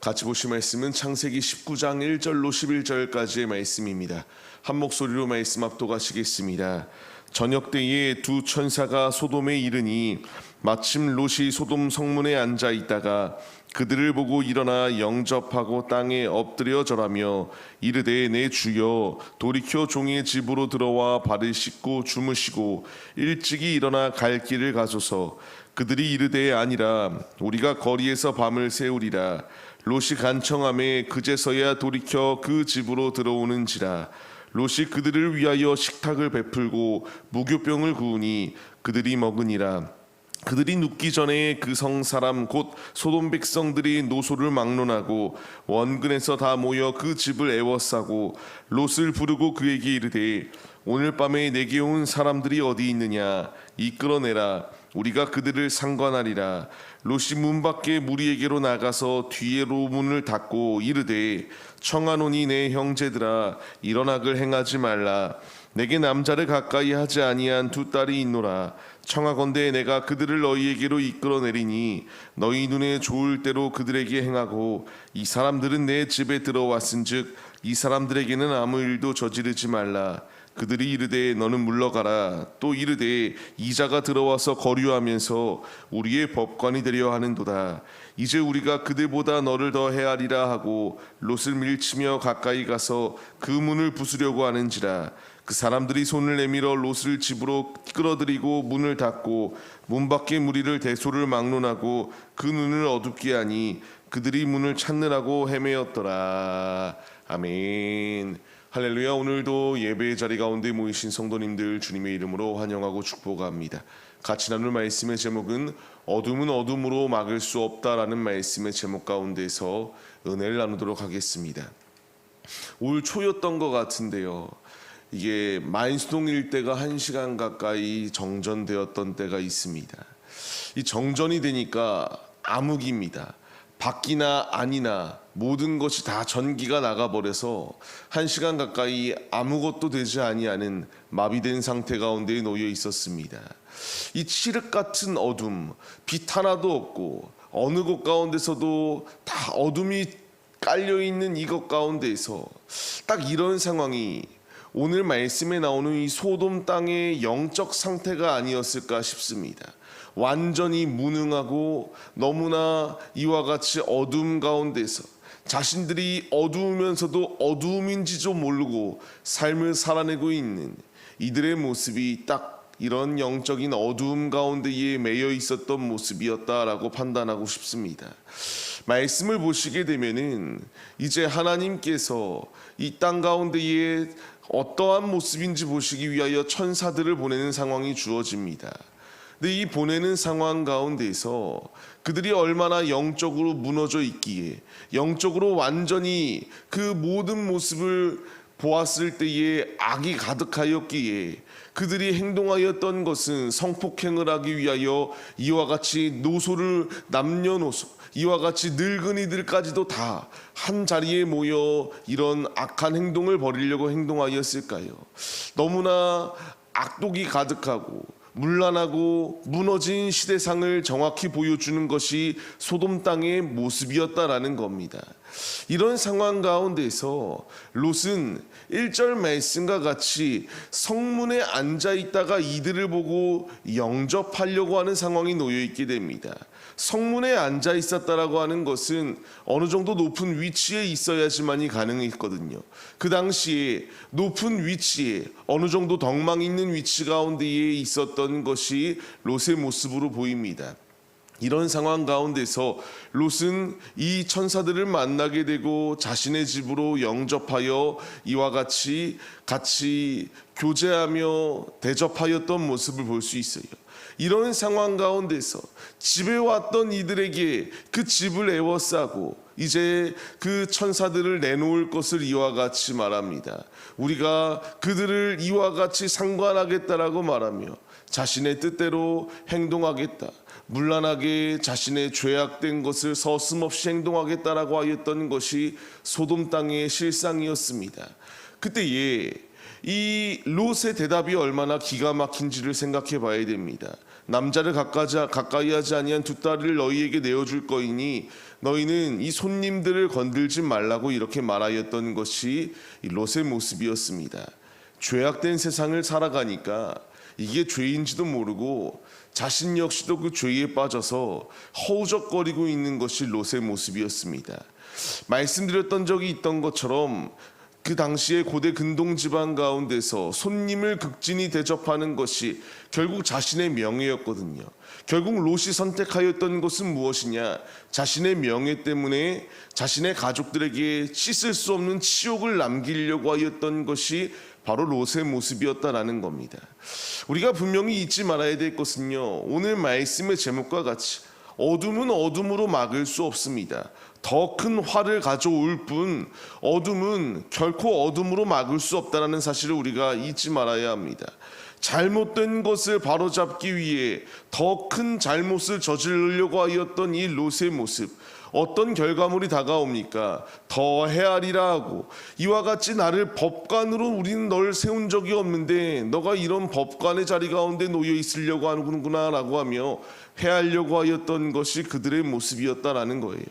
같이 보실 말씀은 창세기 19장 1절로 11절까지의 말씀입니다. 한 목소리로 말씀 압독하시겠습니다. 저녁 때에 두 천사가 소돔에 이르니 마침 롯이 소돔 성문에 앉아 있다가 그들을 보고 일어나 영접하고 땅에 엎드려 절하며 이르되 내 주여 돌이켜 종의 집으로 들어와 발을 씻고 주무시고 일찍이 일어나 갈 길을 가소서. 그들이 이르되 아니라 우리가 거리에서 밤을 새우리라. 롯이 간청하매 그제서야 돌이켜 그 집으로 들어오는지라. 롯이 그들을 위하여 식탁을 베풀고 무교병을 구우니 그들이 먹으니라. 그들이 눕기 전에 그 성 사람 곧 소돔 백성들이 노소를 막론하고 원근에서 다 모여 그 집을 애워싸고 롯을 부르고 그에게 이르되 오늘 밤에 내게 온 사람들이 어디 있느냐 이끌어내라. 우리가 그들을 상관하리라. 롯이 문 밖에 무리에게로 나가서 뒤로 문을 닫고 이르되 청하노니 내 형제들아 일어나글 행하지 말라. 내게 남자를 가까이 하지 아니한 두 딸이 있노라. 청하건대 내가 그들을 너희에게로 이끌어내리니 너희 눈에 좋을 대로 그들에게 행하고 이 사람들은 내 집에 들어왔은즉 이 사람들에게는 아무 일도 저지르지 말라. 그들이 이르되 너는 물러가라. 또 이르되 이자가 들어와서 거류하면서 우리의 법관이 되려 하는도다. 이제 우리가 그들보다 너를 더 헤아리라 하고 롯을 밀치며 가까이 가서 그 문을 부수려고 하는지라. 그 사람들이 손을 내밀어 롯을 집으로 끌어들이고 문을 닫고 문 밖에 무리를 대소를 막론하고 그 눈을 어둡게 하니 그들이 문을 찾느라고 헤매었더라. 아멘. 할렐루야. 오늘도 예배의 자리 가운데 모이신 성도님들 주님의 이름으로 환영하고 축복합니다. 같이 나눌 말씀의 제목은 어둠은 어둠으로 막을 수 없다라는 말씀의 제목 가운데서 은혜를 나누도록 하겠습니다. 올 초였던 것 같은데요. 이게 만수동 일대가 1시간 가까이 정전되었던 때가 있습니다. 이 정전이 되니까 암흑입니다. 밖이나 안이나 모든 것이 다 전기가 나가버려서 1시간 가까이 아무것도 되지 아니하는 마비된 상태 가운데 놓여 있었습니다. 이 칠흑 같은 어둠, 빛 하나도 없고 어느 곳 가운데서도 다 어둠이 깔려있는 이것 가운데에서 딱 이런 상황이 오늘 말씀에 나오는 이 소돔 땅의 영적 상태가 아니었을까 싶습니다. 완전히 무능하고 너무나 이와 같이 어둠 가운데서 자신들이 어두우면서도 어두움인지도 모르고 삶을 살아내고 있는 이들의 모습이 딱 이런 영적인 어두움 가운데에 매여 있었던 모습이었다라고 판단하고 싶습니다. 말씀을 보시게 되면은 이제 하나님께서 이 땅 가운데에 어떠한 모습인지 보시기 위하여 천사들을 보내는 상황이 주어집니다. 근데 이 보내는 상황 가운데서 그들이 얼마나 영적으로 무너져 있기에 영적으로 완전히 그 모든 모습을 보았을 때에 악이 가득하였기에 그들이 행동하였던 것은 성폭행을 하기 위하여 이와 같이 노소를 남녀노소 이와 같이 늙은이들까지도 다 한 자리에 모여 이런 악한 행동을 벌이려고 행동하였을까요? 너무나 악독이 가득하고 문란하고 무너진 시대상을 정확히 보여주는 것이 소돔 땅의 모습이었다라는 겁니다. 이런 상황 가운데서 롯은 1절 말씀과 같이 성문에 앉아 있다가 이들을 보고 영접하려고 하는 상황이 놓여 있게 됩니다. 성문에 앉아 있었다라고 하는 것은 어느 정도 높은 위치에 있어야지만이 가능했거든요. 그 당시에 높은 위치에 어느 정도 덕망 있는 위치 가운데에 있었던 것이 롯의 모습으로 보입니다. 이런 상황 가운데서 롯은 이 천사들을 만나게 되고 자신의 집으로 영접하여 이와 같이 교제하며 대접하였던 모습을 볼 수 있어요. 이런 상황 가운데서 집에 왔던 이들에게 그 집을 애워싸고 이제 그 천사들을 내놓을 것을 이와 같이 말합니다. 우리가 그들을 이와 같이 상관하겠다라고 말하며 자신의 뜻대로 행동하겠다. 문란하게 자신의 죄악된 것을 서슴없이 행동하겠다라고 하였던 것이 소돔 땅의 실상이었습니다. 그때에 이 롯의 대답이 얼마나 기가 막힌지를 생각해 봐야 됩니다. 남자를 가까이 하지 아니한 두 딸을 너희에게 내어줄 거이니 너희는 이 손님들을 건들지 말라고 이렇게 말하였던 것이 이 롯의 모습이었습니다. 죄악된 세상을 살아가니까 이게 죄인지도 모르고 자신 역시도 그 죄에 빠져서 허우적거리고 있는 것이 롯의 모습이었습니다. 말씀드렸던 적이 있던 것처럼 그 당시에 고대 근동 지방 가운데서 손님을 극진히 대접하는 것이 결국 자신의 명예였거든요. 결국 롯이 선택하였던 것은 무엇이냐? 자신의 명예 때문에 자신의 가족들에게 씻을 수 없는 치욕을 남기려고 하였던 것이 바로 롯의 모습이었다라는 겁니다. 우리가 분명히 잊지 말아야 될 것은요, 오늘 말씀의 제목과 같이 어둠은 어둠으로 막을 수 없습니다. 더 큰 화를 가져올 뿐 어둠은 결코 어둠으로 막을 수 없다는 사실을 우리가 잊지 말아야 합니다. 잘못된 것을 바로잡기 위해 더 큰 잘못을 저지르려고 하였던 이 롯의 모습, 어떤 결과물이 다가옵니까? 더 헤아리라 하고 이와 같이 나를 법관으로 우리는 널 세운 적이 없는데 너가 이런 법관의 자리 가운데 놓여 있으려고 하는구나 라고 하며 해하려고 하였던 것이 그들의 모습이었다라는 거예요.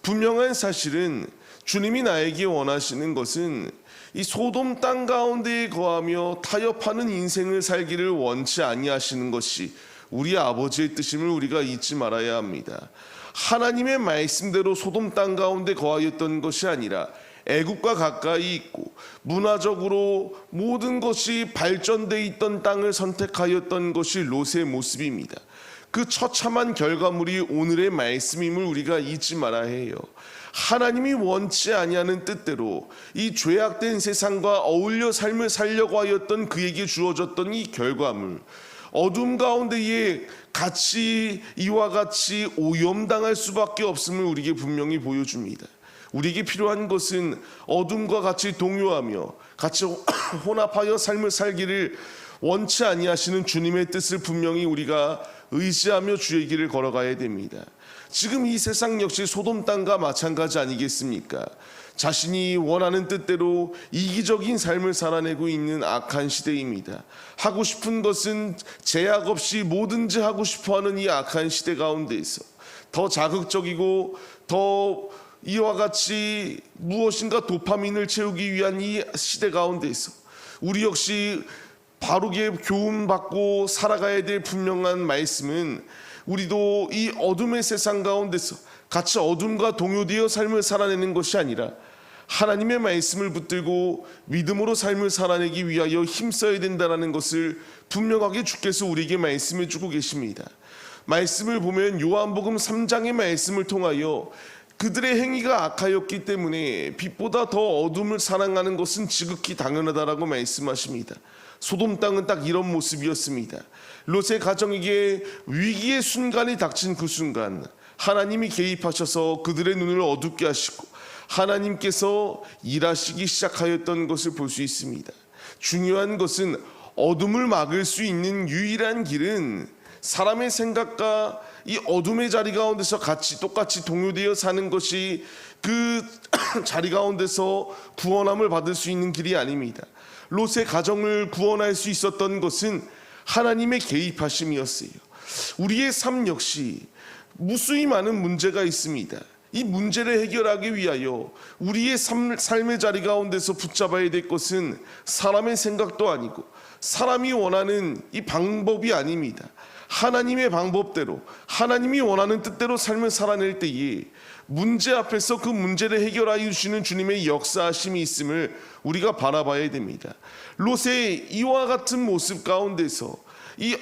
분명한 사실은 주님이 나에게 원하시는 것은 이 소돔 땅 가운데에 거하며 타협하는 인생을 살기를 원치 아니하시는 것이 우리 아버지의 뜻임을 우리가 잊지 말아야 합니다. 하나님의 말씀대로 소돔 땅 가운데 거하였던 것이 아니라 애국과 가까이 있고 문화적으로 모든 것이 발전돼 있던 땅을 선택하였던 것이 롯의 모습입니다. 그 처참한 결과물이 오늘의 말씀임을 우리가 잊지 말아야 해요. 하나님이 원치 아니하는 뜻대로 이 죄악된 세상과 어울려 삶을 살려고 하였던 그에게 주어졌던 이 결과물, 어둠 가운데에 같이 이와 같이 오염당할 수밖에 없음을 우리에게 분명히 보여줍니다. 우리에게 필요한 것은 어둠과 같이 동요하며 같이 혼합하여 삶을 살기를 원치 아니하시는 주님의 뜻을 분명히 우리가 의지하며 주의 길을 걸어가야 됩니다. 지금 이 세상 역시 소돔 땅과 마찬가지 아니겠습니까? 자신이 원하는 뜻대로 이기적인 삶을 살아내고 있는 악한 시대입니다. 하고 싶은 것은 제약 없이 뭐든지 하고 싶어하는 이 악한 시대 가운데에서 더 자극적이고 더 이와 같이 무엇인가 도파민을 채우기 위한 이 시대 가운데에서 우리 역시 바르게 교훈받고 살아가야 될 분명한 말씀은 우리도 이 어둠의 세상 가운데서 같이 어둠과 동요되어 삶을 살아내는 것이 아니라 하나님의 말씀을 붙들고 믿음으로 삶을 살아내기 위하여 힘써야 된다는 것을 분명하게 주께서 우리에게 말씀해 주고 계십니다. 말씀을 보면 요한복음 3장의 말씀을 통하여 그들의 행위가 악하였기 때문에 빛보다 더 어둠을 사랑하는 것은 지극히 당연하다라고 말씀하십니다. 소돔 땅은 딱 이런 모습이었습니다. 롯의 가정에게 위기의 순간이 닥친 그 순간 하나님이 개입하셔서 그들의 눈을 어둡게 하시고 하나님께서 일하시기 시작하였던 것을 볼 수 있습니다. 중요한 것은 어둠을 막을 수 있는 유일한 길은 사람의 생각과 이 어둠의 자리 가운데서 같이 똑같이 동요되어 사는 것이 그 자리 가운데서 구원함을 받을 수 있는 길이 아닙니다. 롯의 가정을 구원할 수 있었던 것은 하나님의 개입하심이었어요. 우리의 삶 역시 무수히 많은 문제가 있습니다. 이 문제를 해결하기 위하여 우리의 삶의 자리 가운데서 붙잡아야 될 것은 사람의 생각도 아니고 사람이 원하는 이 방법이 아닙니다. 하나님의 방법대로 하나님이 원하는 뜻대로 삶을 살아낼 때에 문제 앞에서 그 문제를 해결하여 주시는 주님의 역사하심이 있음을 우리가 바라봐야 됩니다. 롯의 이와 같은 모습 가운데서 이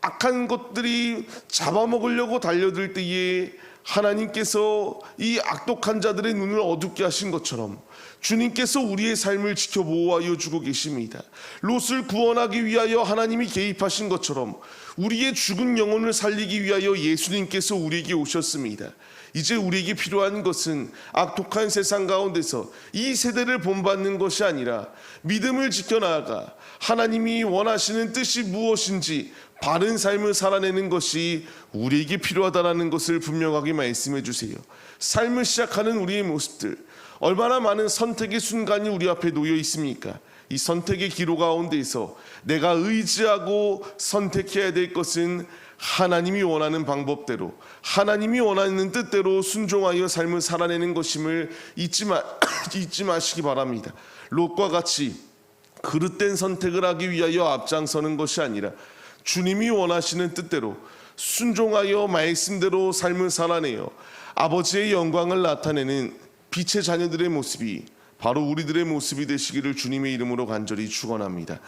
악한 것들이 잡아먹으려고 달려들 때에 하나님께서 이 악독한 자들의 눈을 어둡게 하신 것처럼 주님께서 우리의 삶을 지켜보호하여 주고 계십니다. 롯을 구원하기 위하여 하나님이 개입하신 것처럼 우리의 죽은 영혼을 살리기 위하여 예수님께서 우리에게 오셨습니다. 이제 우리에게 필요한 것은 악독한 세상 가운데서 이 세대를 본받는 것이 아니라 믿음을 지켜나가 하나님이 원하시는 뜻이 무엇인지 바른 삶을 살아내는 것이 우리에게 필요하다는 것을 분명하게 말씀해 주세요. 삶을 시작하는 우리의 모습들, 얼마나 많은 선택의 순간이 우리 앞에 놓여 있습니까? 이 선택의 기로 가운데서 내가 의지하고 선택해야 될 것은 하나님이 원하는 방법대로, 하나님이 원하는 뜻대로 순종하여 삶을 살아내는 것임을 잊지 마시기 바랍니다. 롯과 같이 그릇된 선택을 하기 위하여 앞장서는 것이 아니라 주님이 원하시는 뜻대로 순종하여 말씀대로 삶을 살아내어 아버지의 영광을 나타내는 빛의 자녀들의 모습이 바로 우리들의 모습이 되시기를 주님의 이름으로 간절히 축원합니다.